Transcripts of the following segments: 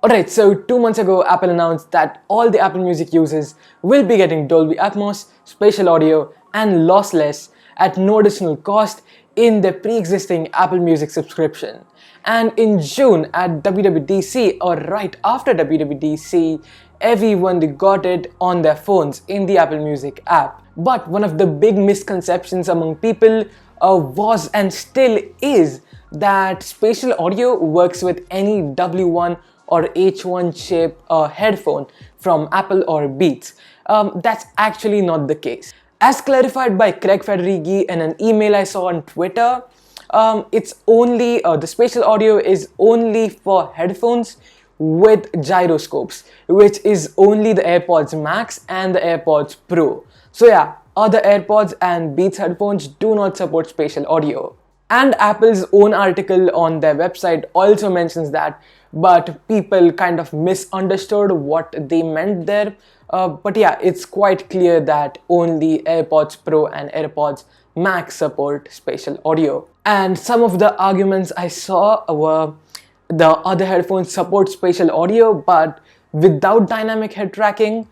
Alright, so 2 months ago, Apple announced that all the Apple Music users will be getting Dolby Atmos, Spatial Audio, and Lossless at no additional cost in their pre-existing Apple Music subscription. And in June at WWDC, or right after WWDC, everyone got it on their phones in the Apple Music app. But one of the big misconceptions among people was and still is that spatial audio works with any W1 or H1 chip headphone from Apple or Beats. That's actually not the case. As clarified by Craig Federighi in an email I saw on Twitter, it's only the spatial audio is only for headphones with gyroscopes, which is only the AirPods Max and the AirPods Pro. So yeah, other AirPods and Beats headphones do not support spatial audio. And Apple's own article on their website also mentions that, but people kind of misunderstood what they meant there. But yeah, it's quite clear that only AirPods Pro and AirPods Max support spatial audio. And some of the arguments I saw were the other headphones support spatial audio, but without dynamic head tracking.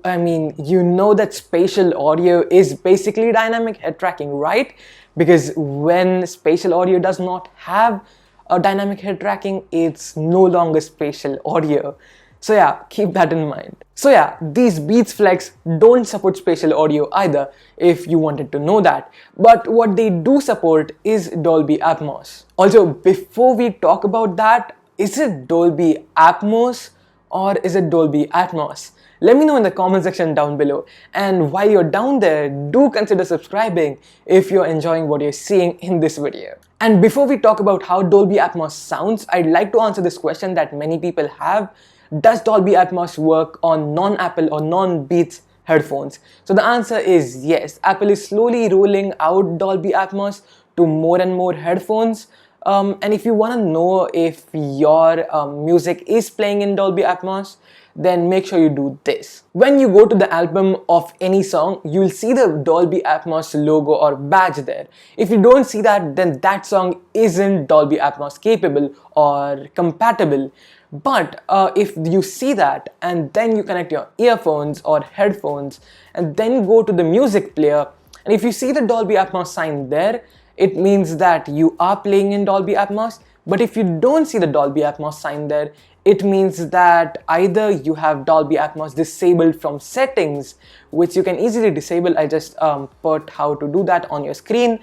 I mean, you know that spatial audio is basically dynamic head tracking, right? Because when spatial audio does not have a dynamic head tracking, it's no longer spatial audio. So yeah, keep that in mind. So yeah, these Beats Flex don't support spatial audio either, if you wanted to know that. But what they do support is Dolby Atmos. Also, before we talk about that, is it Dolby Atmos or is it Dolby Atmos? Let me know in the comment section down below. And while you're down there, do consider subscribing if you're enjoying what you're seeing in this video. And before we talk about how Dolby Atmos sounds, I'd like to answer this question that many people have. Does Dolby Atmos work on non-Apple or non-Beats headphones? So the answer is yes. Apple is slowly rolling out Dolby Atmos to more and more headphones. And if you want to know if your music is playing in Dolby Atmos, then make sure you do this. When you go to the album of any song, you'll see the Dolby Atmos logo or badge there. If you don't see that, then that song isn't Dolby Atmos capable or compatible. But if you see that and then you connect your earphones or headphones and then go to the music player, and if you see the Dolby Atmos sign there, it means that you are playing in Dolby Atmos. But if you don't see the Dolby Atmos sign there, it means that either you have Dolby Atmos disabled from settings, which you can easily disable. I just put how to do that on your screen.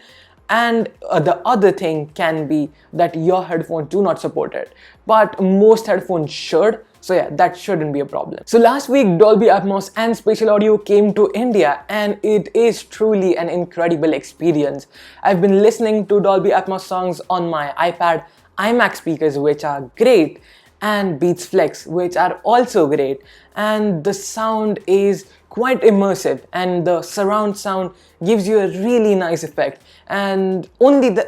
And the other thing can be that your headphones do not support it. But most headphones should. So yeah, that shouldn't be a problem. So last week, Dolby Atmos and Spatial Audio came to India, and it is truly an incredible experience. I've been listening to Dolby Atmos songs on my iPad, iMac speakers, which are great, and Beats Flex, which are also great. And the sound is quite immersive, and the surround sound gives you a really nice effect. And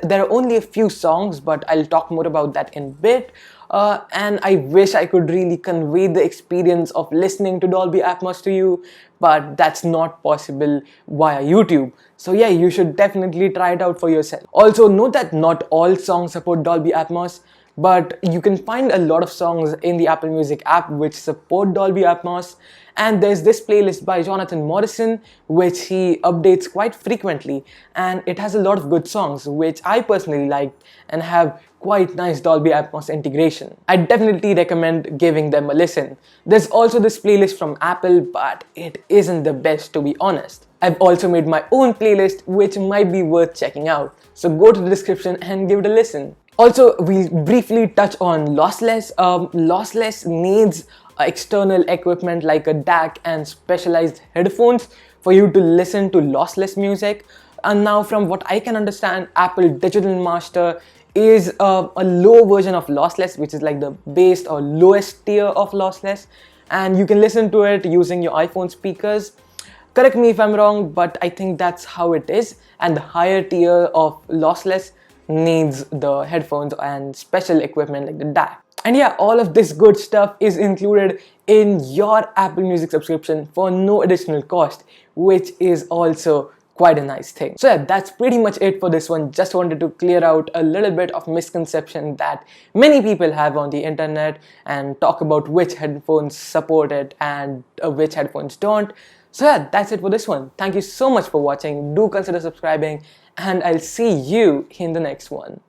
there are only a few songs, but I'll talk more about that in a bit. And I wish I could really convey the experience of listening to Dolby Atmos to you, but that's not possible via YouTube. So yeah, you should definitely try it out for yourself. Also, note that not all songs support Dolby Atmos, but you can find a lot of songs in the Apple Music app which support Dolby Atmos. And there's this playlist by Jonathan Morrison, which he updates quite frequently, and it has a lot of good songs, which I personally liked and have quite nice Dolby Atmos integration. I definitely recommend giving them a listen. There's also this playlist from Apple, but it isn't the best, to be honest. I've also made my own playlist, which might be worth checking out. So go to the description and give it a listen. Also, we'll briefly touch on Lossless. Lossless needs external equipment like a DAC and specialized headphones for you to listen to lossless music. And now, from what I can understand, Apple Digital Master is a low version of Lossless, which is like the base or lowest tier of Lossless, and you can listen to it using your iPhone speakers. Correct me if I'm wrong, but I think that's how it is. And the higher tier of Lossless needs the headphones and special equipment like the DAC. And yeah, all of this good stuff is included in your Apple Music subscription for no additional cost, which is also quite a nice thing. So yeah, that's pretty much it for this one. Just wanted to clear out a little bit of misconception that many people have on the internet and talk about which headphones support it and which headphones don't. So yeah, that's it for this one. Thank you so much for watching. Do consider subscribing and I'll see you in the next one.